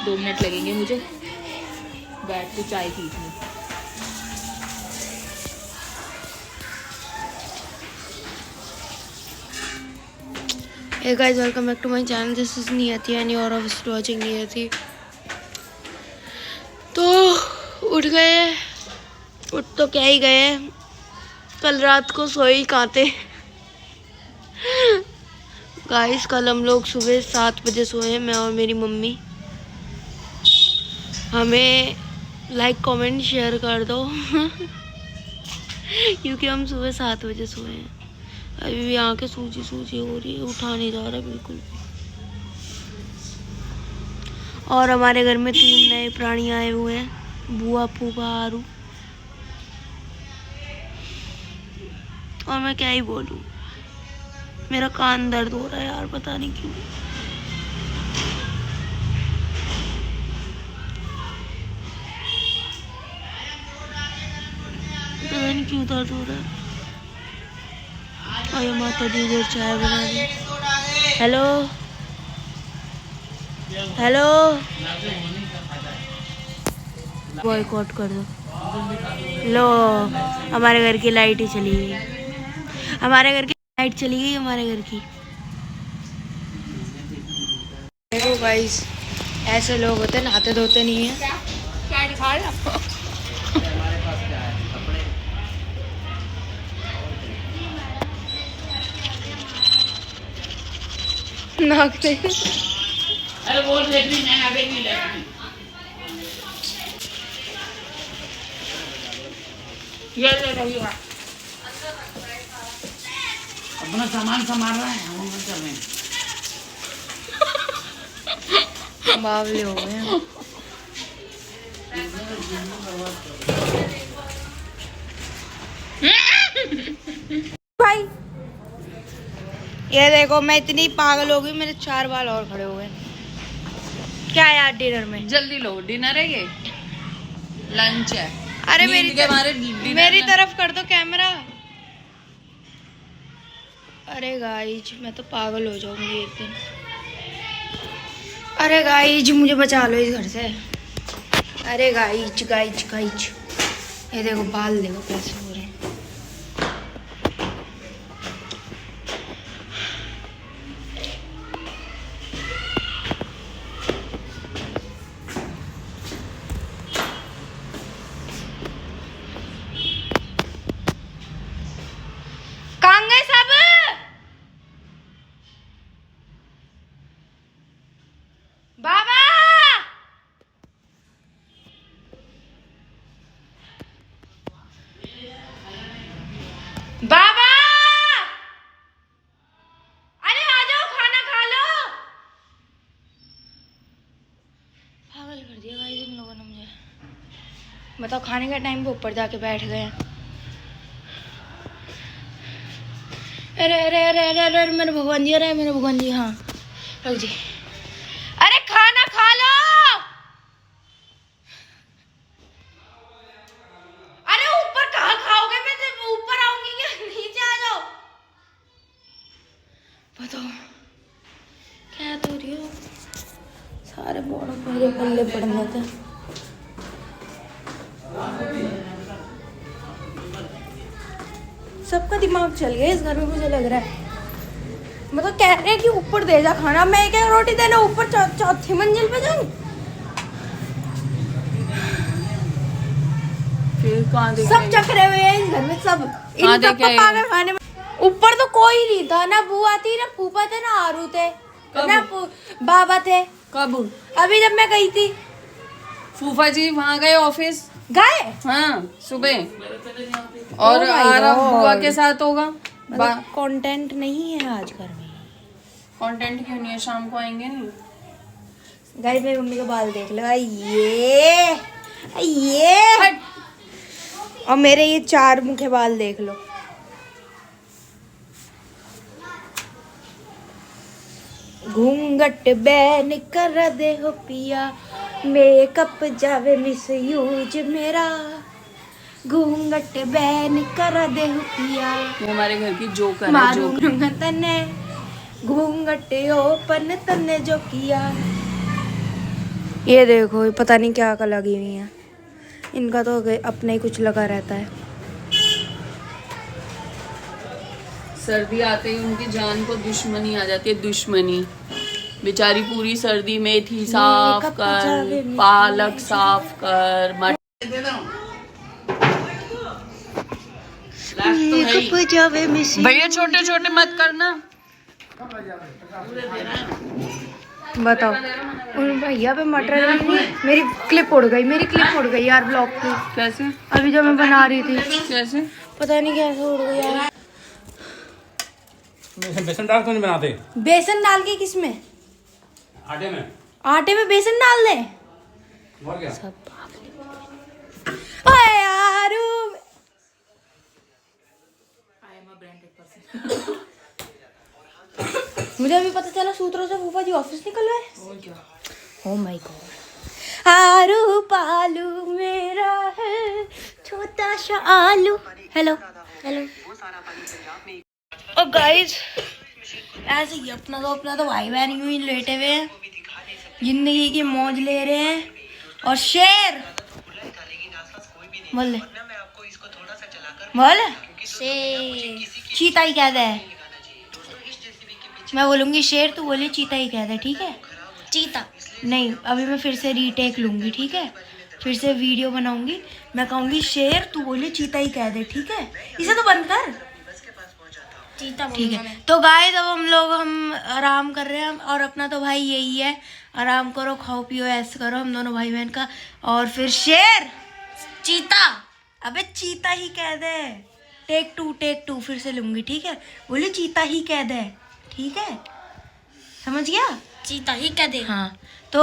2 minute लगेंगे मुझे बैठ के चाय पीने। Hey guys, welcome back to my channel. This is Niyati and you are obviously watching Niyati. तो उठ गए, उठ तो क्या ही गए, कल रात को सोए ही कहाँ थे गाइस। कल हम लोग सुबह 7 बजे सोए, मैं और मेरी मम्मी। हमें लाइक कमेंट शेयर कर दो क्योंकि हम सुबह 7 बजे सोए हैं। अभी भी आंखें सूजी सूजी हो रही है, उठा नहीं जा रहा बिल्कुल भी। और हमारे घर में 3 नए प्राणी आए हुए हैं, बुआ, फूफा, आरू। और मैं क्या ही बोलूं, मेरा कान दर्द हो रहा है यार, पता नहीं क्यों। पता नहीं क्यों दर्द हो रहा है। अरे माता दी इधर चाय बना दी। हेलो हेलो, बॉयकॉट कर दो। लो, हमारे घर की लाइट ही चली गई, हमारे घर की लाइट चली गई, हमारे घर की। देखो गाइस, ऐसे लोग होते हैं, नहाते धोते नहीं है। क्या दिखा रहे आपको? नाकते अरे बोल लेटरिन है, अबे नहीं लेटरिन। ये ले रही है, अपना सामान संभाल रहा है, हम चल रहे हैं। बावले हो गए हैं। भाई ये देखो, मैं इतनी पागल हो गई, मेरे 4 बाल और खड़े हो गए। क्या है यार डिनर में? जल्दी लो, डिनर है ये, लंच है। अरे मेरी डिनर तरफ कर दो कैमरा। अरे गाइज, मैं तो पागल हो जाऊंगी एक दिन। अरे गाइज, मुझे बचा लो इस घर से। अरे गाइज गाइज गाइज, ये देखो बाल देखो कैसे हो रहे हैं। कहाँ गए सब? बाबा, बाबा, अरे आ जाओ, खाना खा लो। पागल कर दिया गाइस इन लोगों ने मुझे। बताओ, खाने के टाइम पे ऊपर जाके बैठ गए हैं। अरे अरे अरे अरे अरे, मेरे भगवान जी, अरे मेरे भगवान जी। हाँ रख जी। अरे खाना खा लो। अरे ऊपर कहाँ खाओगे? मैं तो ऊपर आऊंगी क्या? नीचे आ जाओ। बताओ क्या तो रही हो? सारे बड़ों मेरे पल्ले पड़ने थे। सबका दिमाग चल गया इस घर में, मुझे लग रहा है। मतलब कह रहे हैं कि ऊपर दे जा खाना, मैं क्या रोटी देना ऊपर चौथी मंजिल पे जाऊं? सब चक्रे हुए हैं इस घर में, सब इन सबको पागल खाने में। ऊपर तो कोई नहीं था, ना बुआ थी, ना फूफा थे, ना आरू थे, ना बाबा थे। कब? अभी जब मैं गई थी। फूफा जी वहाँ गए ऑफिस, गए? हाँ सुबह। और आरा बुआ के साथ होगा। कंटेंट नहीं है आज घर में। कंटेंट क्यों नहीं है? शाम को आएंगे नहीं? गाइस, मेरी मम्मी के बाल देख लो, ये और मेरे ये 4 मुखे बाल देख लो। घूंघट बैन कर दे हो पिया, मेकअप जावे मिस यूज मेरा। घूंघट बैन कर दे हो पिया, ये हमारे घर की जोक है। मारूंगा तने घूंघट ओपन तने जो किया। ये देखो, ये पता नहीं क्या लगी हुई है इनका, तो अपना ही कुछ लगा रहता है। सर्दी आते ही उनकी जान को दुश्मनी आ जाती है, दुश्मनी। बेचारी पूरी सर्दी मेथी साफ कर, पालक साफ कर, मटर भैया छोटे छोटे मत करना। बताओ, उन भैया पे मटर मेरी क्लिप उड़ गई यार, ब्लॉक की। कैसे? अभी जो मैं बना रही थी। कैसे? पता नहीं कैसे उड़ गई यार। बेसन डाल क्यों नहीं बनाते? बेसन डाल के किसमें? आटे में। आटे में बेसन डाल दे? और क्या? ओए यार, मुझे अभी पता चला सूत्रों से फूफा जी ऑफिस निकल गए। ओह माय गॉड। आरू पालू मेरा है छोटा सा आलू। Hello hello. और गाइस, ऐसे ही अपना तो भाई बहन यूं ही लेटे हुए हैं, जिंदगी की मौज ले रहे हैं। और शेर बोल शेर, चीता ही कहता है। मैं बोलूंगी शेर, तू बोले चीता ही कहता है, ठीक है? चीता नहीं, अभी मैं फिर से रीटेक लूंगी, ठीक है? फिर से वीडियो बनाऊंगी, मैं कहूंगी शेर, तू बोले चीता ही कह दे, ठीक है? इसे तो बंद कर, चीता, ठीक है? तो गाइस, अब हम आराम कर रहे हैं, और अपना तो भाई यही है, आराम करो, खाओ पियो, ऐसे करो हम दोनों भाई बहन का। और फिर शेर, चीता, अबे चीता ही कह दे। टेक टू फिर से लूंगी, ठीक है? बोले चीता ही कह दे, ठीक है? समझ गया? चीता ही कह दे। हाँ, तो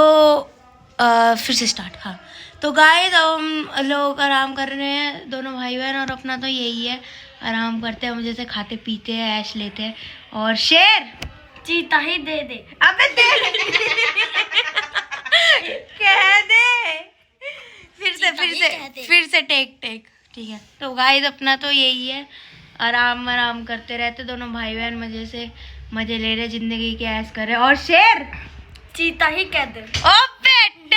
फिर से स्टार्ट। हाँ, तो गाइस, अब हम लोग आराम कर रहे हैं, दोनों भाई बहन, और अपना तो यही है, आराम करते हैं, मजे से खाते पीते हैं, ऐश लेते हैं। और शेर, चीता ही दे दे। अबे दे कह दे। फिर से टेक, ठीक है? तो गाइस, अपना तो यही है, आराम करते रहते दोनों भाई बहन, मजे ले रहे, जिंदगी की ऐश कर रहे। और शेर, चीता ही कह दे। ओ बेटे,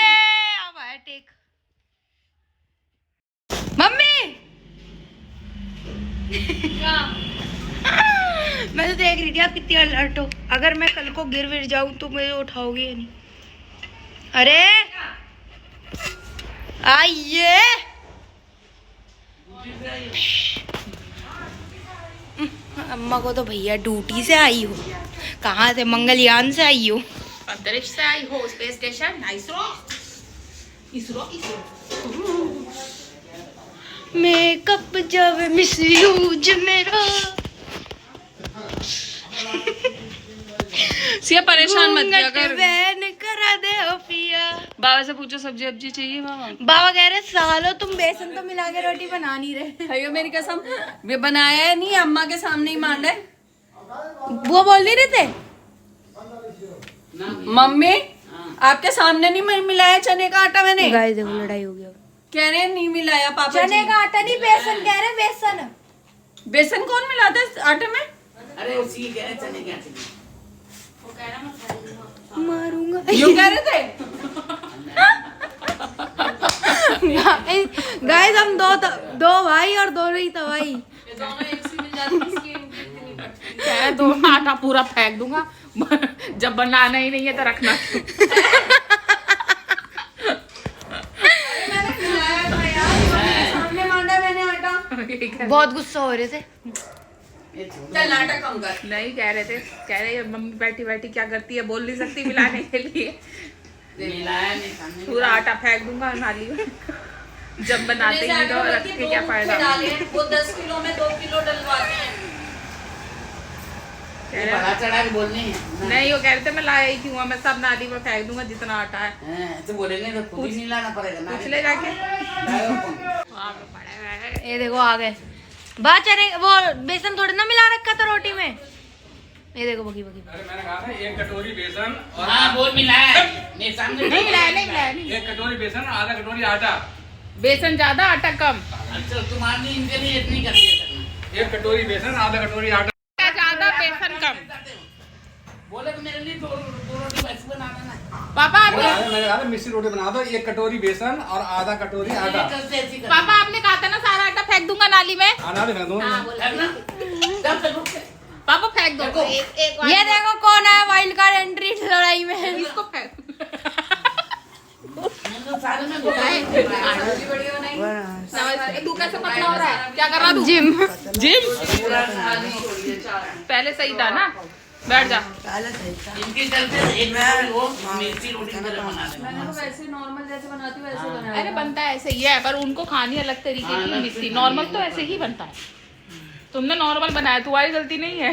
अब आया टेक। मम्मी मैं तो देख रही थी आप कितनी अलर्ट हो। अगर मैं कल को गिर जाऊं तो मुझे उठाओगे या नहीं? अरे आइए, अम्मा को तो भैया ड्यूटी से आई हो, कहाँ से, मंगलयान से आई हो, अंतरिक्ष से आई हो, स्पेस स्टेशन, इसरो। मेकअप जब मिसयूज मेरा। सिया परेशान मत किया कर। बहन करा दे ओ पिया। बाबा से पूछो सब्जी वब्जी चाहिए बाबा। बाबा कह रहे सालो तुम बेसन तो मिला के रोटी बना नहीं रहे। भैया मेरी कसम, वे बनाया है नहीं, अम्मा के सामने ही मांड है। वो बोल नहीं रहे थे मम्मी, आपके सामने नहीं मिलाया चने का आटा मैंने। गाइस देखो, लड़ाई हो गई। कह रहे नहीं मिलाया पापा। चने का आटा नहीं, बेसन कह रहे, बेसन। बेसन कौन मिलाता है आटे में? अरे उसी कह रहे चने के आटे में। वो कह रहा मैं मारूंगा, यूं कह रहे थे। गाइस हम दो भाई और दोनों ही तवाई। दोनों एक सी मिल जाती, इसकी इतनी बढ़ती। कह रहे दो आटा पूरा फेंक दूंगा, जब बनाना ही नहीं है तो रखना। सामने मांडा मैंने आटा। बहुत गुस्सा हो रहे थे। चल नाटक कम कर। नहीं कह रहे थे, कह रहे मम्मी बैठी बैठी क्या करती है, बोल नहीं सकती मिलाने के लिए। मिलाया नहीं सामने। पूरा आटा फेंक दूंगा नाली में। जब बनाते ही तो रख के क्या फायदा। वो 10 किलो में 2 किलो डलवाते हैं। कह रहे चढ़ा के बोलने हैं। नहीं, वो कह रहे थे मैं लाया ही क्यों, मैं सब नाली में फेंक दूंगा जितना आटा है। तो बोलेंगे तो खुद ही नहीं लाना पड़ेगा ना। पूछ ले जाके। ये देखो आ गए। बात चने वो बेसन थोड़ी ना मिला रखा था रोटी में। ये देखो बगी। अरे मैंने कहा था 1 कटोरी बेसन और हाँ बोल मिलाया मेरे सामने नहीं मिलाया। 1 कटोरी बेसन, आधा कटोरी आटा। बेसन ज्यादा आटा कम। अच्छा तुम्हारे लिए इनके लिए इतनी कर दिया करना। 1 कटोरी बेसन, आधा कटोरी आटा। ज्यादा बेसन कम। बोले तो मेरे लिए दो रोटी वैसे बना देना। पापा आपने मैंने कहा था मिस्सी रोटी बना दो, 1 कटोरी बेसन और आधा कटोरी आटा। चलते ऐसी कर। पापा आपने कहा था ना सारा आटा फेंक दूंगा नाली में। आना भी फेंक दूंगा। करना। जब तक रुक गए। पापा फेंक दो। एक ये देखो कौन है वाइल्ड कार्ड एंट्री लड़ाई में। इसको फेंक। मैं तो सारे में घुसा है। नमस्ते। तू कैसे पतला हो रहा है? क्या कर रहा तू? जिम। पहले सही था ना? बैठ जा। इनके चलते एक बार वो मिर्ची रोटी की तरह बना देना। मैंने तो वैसे नॉर्मल जैसे बनाती हूँ वैसे बनाया। अरे बनता है ऐसे ही है, पर उनको खानी अलग तरीके की मिस्सी। नॉर्मल तो ऐसे ही बनता है। तुमने नॉर्मल बनाया, तुम्हारी गलती नहीं है।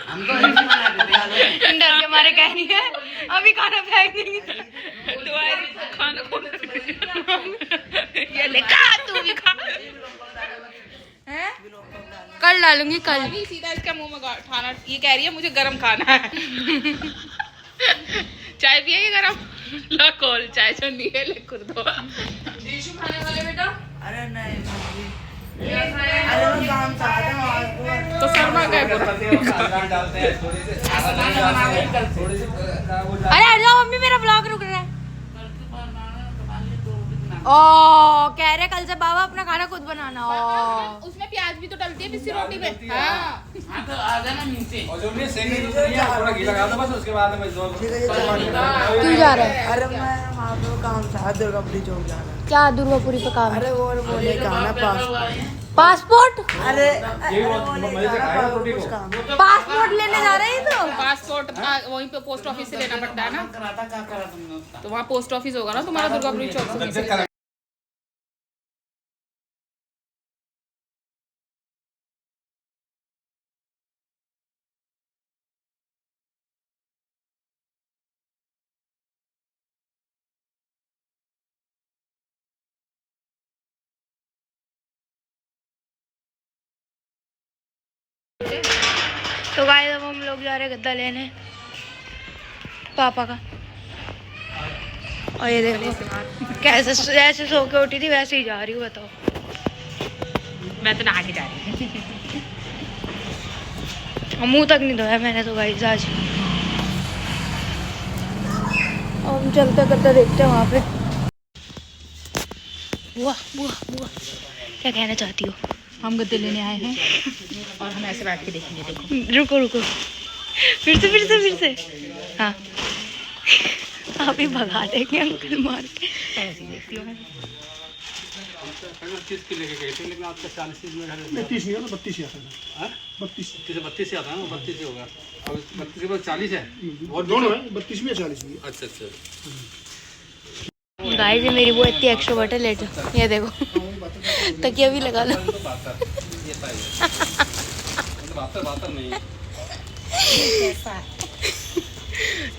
हम तो ऐसे बना देते हैं। डर के मारे कह रही है अभी खाना फेंक देंगे। तुम्हारी खाना कौन ये ले खा, तू भी खा। हैं? कल डालूंगी कल। अभी सीधा इसके मुंह में खाना। ये कह रही है मुझे गरम खाना है। चाय पिएगी गरम? लो कॉल चाय जो नहीं है ले कर दो। टिश्यू खाने वाले बेटा? अरे नहीं अरे वो काम चाहते हैं तो शर्मा गए पूरा। डालते हैं थोड़ी सी, थोड़ी सी अरे हट जाओ मम्मी मेरा ब्लॉग रुक रहा है। ओ कह रहे कल से बाबा अपना खाना खुद बनाना। ओ उसमें प्याज भी तो डलती है मिस्सी रोटी में। हाँ हाँ तो आ जाना नीचे। और जो भी सेकने की दूसरी है, थोड़ा घी लगा दो बस, उसके बाद में जो तू जा रहा है? अरे मैं वहाँ पे काम था दुर्गापुरी चौक जाना। क्या दुर्गापुरी पे काम है? अरे वो बोले कहना पास। पासपोर्ट? अरे ये वो मजे से खाएगा रोटी को। पासपोर्ट लेने जा रहे हैं तो? पासपोर्ट वहीं पे पोस्ट ऑफिस से लेना पड़ता है ना। कराता क्या करा तुमने उसका? तो वहाँ पोस्ट ऑफिस होगा ना तुम्हारा दुर्गापुरी चौक से। तो गाइस अब हम लोग जा रहे हैं गद्दा लेने पापा का। और ये देखो कैसे जैसे सो के उठी थी वैसे ही जा रही हूँ। बताओ मैं तो नहा के जा रही हूँ। मुंह तक नहीं धोया मैंने तो गाइस आज। अब हम चलते गद्दा देखते हैं वहाँ पे। बुआ बुआ बुआ क्या कहना चाहती हो? हम गद्दे लेने आए हैं और हम ऐसे बैठ के देखेंगे। देखो रुको रुको फिर से हाँ आप ही भगा देंगे अंकल मार के। ऐसे ही देखती हूँ मैं। 30 की लेके गए थे, लेकिन आपका 40 में 30 नहीं है तो 32 ही आता है। 32 32 से आता है ना, 32 से होगा। अब 32 के बाद 40 है और दोनों है 32 भी है 40 भी है। अच्छा अच्छा। गाइस ये मेरी वो इतनी एक्स्ट्रोवर्ट है। लेट ये देखो तकिया भी लगा लो। बात नहीं है।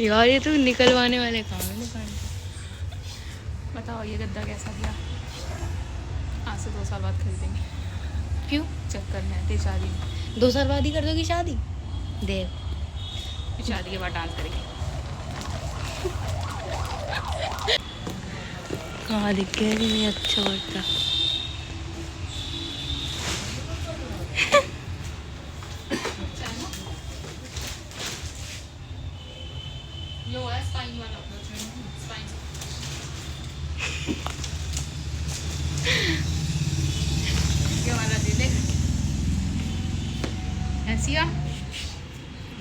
यार ये तो निकलवाने वाले काम है दुकान। बताओ ये गद्दा कैसा दिया? आज से 2 साल बाद खरीदेंगे। क्यों? चक्कर में आते शादी में। 2 साल बाद ही कर दोगी शादी? देख फिर शादी के बाद डांस करेंगे। कहाँ दिख गया कि नहीं अच्छा बढ़ता। यो है स्पाइन वाला स्पाइन। ये वाला दे दे। ऐसी है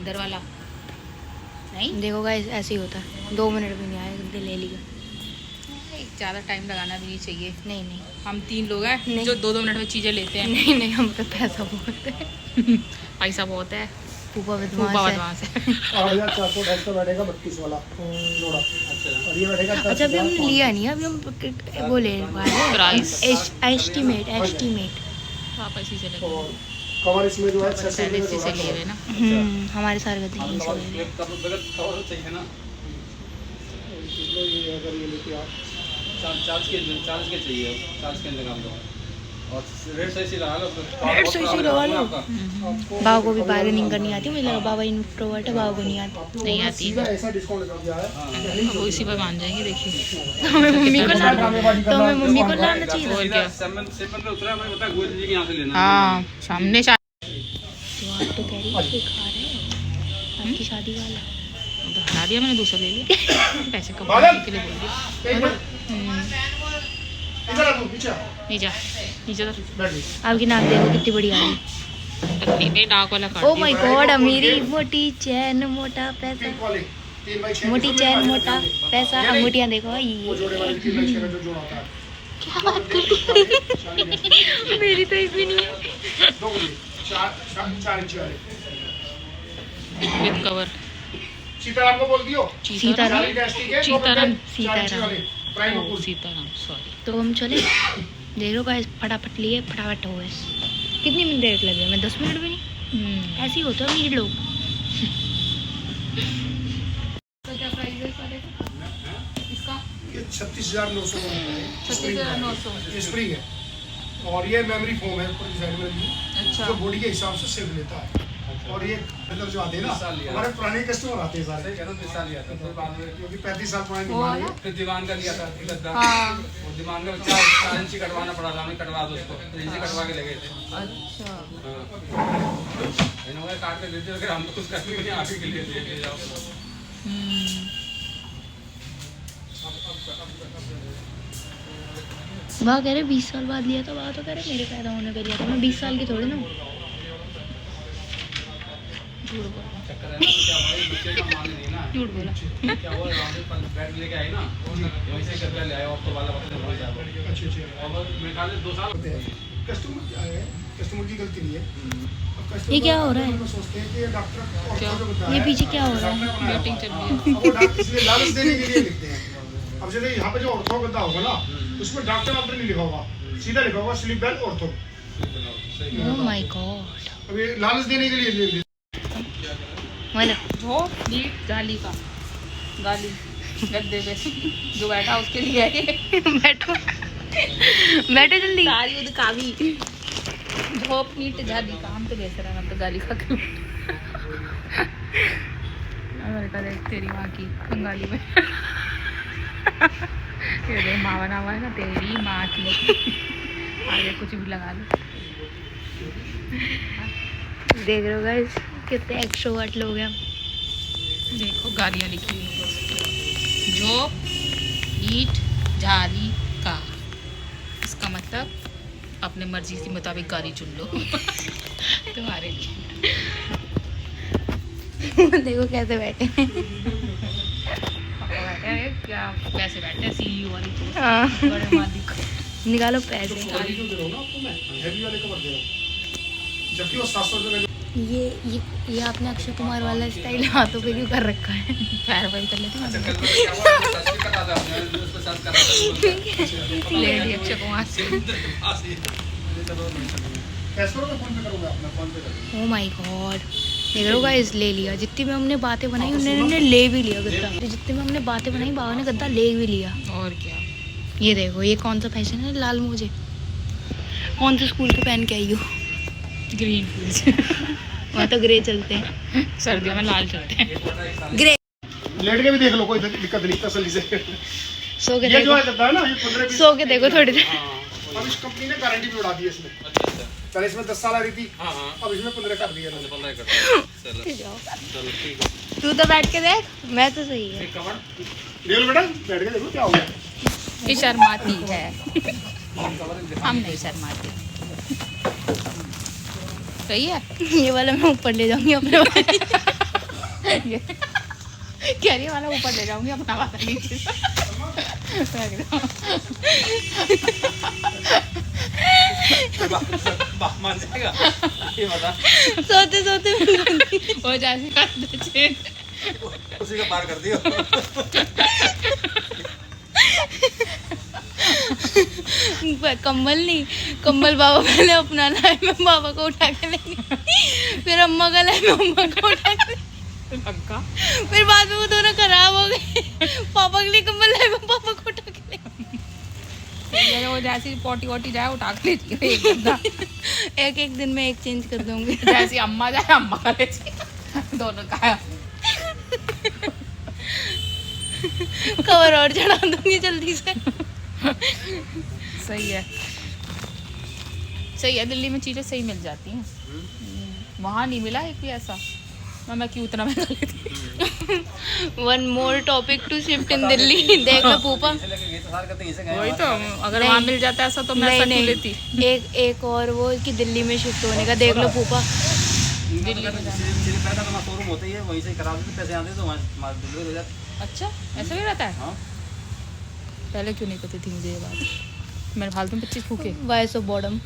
इधर वाला नहीं। देखो गाइस ऐसे ही होता है। 2 मिनट भी नहीं आए गद्दे ले लिया। ज़्यादा टाइम लगाना भी नहीं चाहिए। नहीं नहीं हम 3 लोग हैं नहीं। जो 2-2 मिनट में चीज़ें लेते हैं। नहीं नहीं हम पे पैसा बहुत है। पैसा बहुत है। फूफा फूफा बदमाश है। बदमाश है। 8400 का बैठेगा 32 वाला जोड़ा। और ये बैठेगा अच्छा अभी हमने लिया नहीं अभी हम वो ले प्राइस एस्टिमेट आप ऐसी से लेते और कवर इसमें जो है 600 पहले इसी से लिए हुए ना। हमारे सारे गद्दे यहीं से ले लिए। कवर चाहिए ना, ये अगर ये लेके आप 40 के चाहिए, 40 के निकाल दो और रेट सही लगा लो। रेट सही लगा लो। बाबा को भी बार्गेनिंग करनी आती है। मुझे लगा बाबा इंट्रोवर्ट है, बाबा को नहीं आती। नहीं आती सीधा ऐसा डिस्काउंट लगा दिया है। वो इसी पर मान जाएंगे। देखिए तो हमें मम्मी को लाना चाहिए था। और क्या। सेवन पे उतरा, मैं बता गोविंद जी के यहाँ से लेना। हाँ सामने तो आप तो कह रही है खा रहे हैं आपकी शादी वाला। बता दिया मैंने, दूसरा ले लिया, पैसे कमाने के लिए बोल दिया। इधर आ तू, पीछे आ। नीचे नीचे तो बैठ गई। आपकी नाक देखो कितनी बड़ी आ रही। तकलीफ डाक वाला काट ओ दिया। माय गॉड, अमीरी मोटी चैन मोटा पैसा, 3 वाले 3 बाई 6 मोटी चैन मोटा पैसा। अंगूठियाँ देखो वो ये। जोड़े वाले 3 बाई 6 का जो जोड़ा होता है। क्या बात कर मेरी तो एक भी नहीं है। 2 वाले 4 इंच वाले। With cover. सीताराम को बोल दियो। सीताराम। 40 का ST के, सीताराम। 4 इंच वाले प्राइम ओ, अपूर। सीताराम सॉरी। तो हम चले, देख लो गाइस, फटाफट लिए फटाफट हो गए। कितनी मिनट देर लगे हमें? 10 मिनट भी नहीं। ऐसे ही होता है अमीर लोग। तो क्या प्राइस है सारे इसका? ये 36,900 का है। 36,900। ये स्प्रिंग है और ये मेमोरी फोम है ऊपर डिजाइन में लगी, अच्छा। जो बॉडी के हिसाब से सेव लेता है। और ये मतलब जो आते हैं ना, हमारे पुराने कस्टमर आते हैं सारे, 30 साल लिया था, फिर बाद में क्योंकि 35 साल पुराने वो दीवान है। फिर दीवान का लिया था गद्दा। हाँ। वो दीवान का 4 इंची कटवाना पड़ा था, हमें कटवा दो उसको, 3 इंची कटवा के लगे थे। अच्छा। इन्होंने काट के देते, अगर हम तो कुछ करने के लिए आगे के लिए ले जाओ। वहाँ कह रहे 20 साल बाद लिया था, वहाँ तो कह रहे मेरे पैदा होने पे लिया था। मैं 20 साल की थोड़ी ना हूँ। झूठ बोला। चक्कर है ना, तो क्या हुआ, ये बच्चे का माने नहीं ना। झूठ बोला। क्या हुआ, राउंड बैग लेके आई ना, वहीं से करके ले आए, और तो वाला बच्चे बोल जाए। अच्छे और मेरे ख्याल से 2 साल होते हैं। कस्टमर क्या है, कस्टमर की गलती नहीं है। अब कस्टमर ये क्या हो रहा है? लोग सोचते हैं कि ये डॉक्टर क्या? जो बताया ये है, पीछे क्या हो रहा है? डॉक्टर ने बनाया मीटिंग हुआ चल है। रही है। अब वो डॉक्टर इसलिए लालच देने के लिए लिखते हैं। अब जैसे यहाँ पे जो ऑर्थो गद्दा होगा ना, उसमें डॉक्टर वॉक्टर नहीं लिखा होगा, सीधा लिखा होगा Sleepwell ortho. Oh my god. अब ये लालच देने के लिए लिख मतलब जो नीट गाली का गाली गद्दे पे जो बैठा उसके लिए है ये। बैठो बैठो जल्दी। सारी उद कावी झोप नीट झाली का, हम तो बेहतर है, हम तो गाली खा के अगर का देख तेरी माँ की बंगाली में ये देख माँ बना हुआ है ना, तेरी माँ की। आगे कुछ भी लगा लो। देख रहे हो गाइस कितने एक्स्ट्रोवर्ट लोग हैं। देखो गालियाँ लिखी हुई हैं। जो ईट झाली का, इसका मतलब अपने मर्जी के मुताबिक गाली चुन लो तुम्हारे लिए। देखो कैसे बैठे हैं। पापा बैठे हैं क्या, कैसे बैठे हैं CEO वाली पोस्ट, हाँ। बड़े मालिक। निकालो पैसे। गाड़ी जो दे रहा हूँ ना आपको मैं, हैवी वाले कवर दे रहा हूँ, जबकि वो 700 रुपये का ये आपने अक्षय कुमार वाला स्टाइल हाथों पे क्यों कर रखा है? पैर वैर कर लेते हैं कल मैंने क्या हुआ, सर्च भी करा था हमने, उसके साथ करा था। ले लिया अक्षय कुमार से। कैसे मैं फोन पे करूँगा, अपना फोन पे करूँगा। ओह माय गॉड। देख रहे हो गाइस, ले लिया। जितनी में हमने बातें बनाई उन्होंने ले भी लिया गद्दा। जितनी में हमने बातें बनाई बाबा ने गद्दा ले भी लिया। और क्या। ये देखो ये कौन सा फैशन है, लाल मोजे कौन से स्कूल के पहन के आई हो? ग्रीन फील्ड वहाँ तो ग्रे चलते हैं, सर्दियों में लाल चलते हैं। ग्रे। लेट के भी देख लो, कोई दिक्कत नहीं, तसल्ली से। सो के ये जो देखो, है गद्दा है ना, ये 15-20 सो के देखो थोड़ी देर। अब इस कंपनी ने गारंटी भी उड़ा दी है इसमें। पहले इसमें 10 साल आ रही थी, अब इसमें 15 कर दिया इन्होंने। तू तो बैठ के देख, मैं तो सही है। ले लो बेटा, बैठ के देखो क्या हो गया। ये शर्माती है, हम नहीं शर्माते। सही है। ये वाला मैं ऊपर ले जाऊंगी अपने वाले। कह रही वाला ऊपर ले जाऊंगी, अपना वाला नीचे। मान जाएगा ये बता, सोते सोते वो जैसे कर दे चेन, उसी का पार कर दियो। कंबल नहीं, कंबल बाबा पहले अपना लाए, मैं बाबा को उठा के लेंगी। फिर अम्मा का लाए, मैं अम्मा को उठा के लंका। फिर बाद में वो दोनों खराब हो गए। पापा के लिए कंबल लाए, मैं पापा को उठा के लेंगी। ये वो जैसी पोटी वोटी जाए उठा के लेती है एक बंदा। एक एक दिन में एक चेंज कर दूंगी। जैसी अम्मा जाए अम्मा का लेती है। दोनों का कवर और चढ़ा दूंगी जल्दी से। सही है, सही है। दिल्ली में चीज़ें सही मिल जाती हैं, वहाँ नहीं मिला एक भी ऐसा। मैं क्यों इतना महंगा लेती। One more topic to shift in Delhi. देख लो फूफा, इसे लेके गए तो सारे कहते हैं इसे गए वही तो, अगर नहीं। वहाँ मिल जाता ऐसा तो मैं ऐसा क्यों लेती। एक और वो कि दिल्ली में शिफ्ट होने का। देख लो फूफा, दिल्ली में पैसा तो शोरूम होता ही है, वहीं से करा देते, पैसे आते तो वहाँ डिलीवर हो जाते। अच्छा ऐसा भी रहता है। हाँ पहले क्यों नहीं पता थी मुझे ये बात। मेरे फालतू में 25 फूके। Voice of boredom.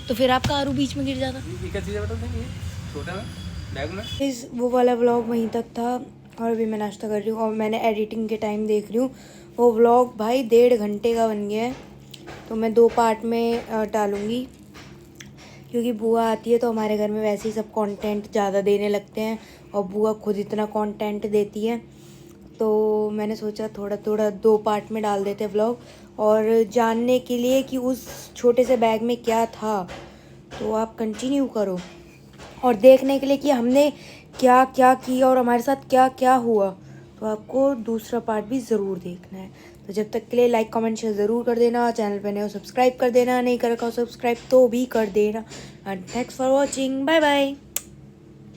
तो फिर आपका आरू बीच में गिर जाता। ये क्या चीज़ है बता देंगे छोटे में बैग में। इस वो वाला व्लॉग वहीं तक था और अभी मैं नाश्ता कर रही हूँ और मैंने एडिटिंग के टाइम देख रही हूँ वो व्लॉग भाई 1.5 घंटे का बन गया है। तो मैं 2 पार्ट में डालूँगी क्योंकि बुआ आती है तो हमारे घर में वैसे ही सब कंटेंट ज़्यादा देने लगते हैं और बुआ खुद इतना कंटेंट देती है, तो मैंने सोचा थोड़ा थोड़ा 2 पार्ट में डाल देते व्लॉग। और जानने के लिए कि उस छोटे से बैग में क्या था तो आप कंटिन्यू करो, और देखने के लिए कि हमने क्या क्या किया और हमारे साथ क्या क्या हुआ तो आपको दूसरा पार्ट भी ज़रूर देखना है। तो जब तक के लिए लाइक कमेंट शेयर ज़रूर कर देना, चैनल पे नए हो सब्सक्राइब कर देना, नहीं कर रखा हो सब्सक्राइब तो भी कर देना। And thanks for watching, bye bye.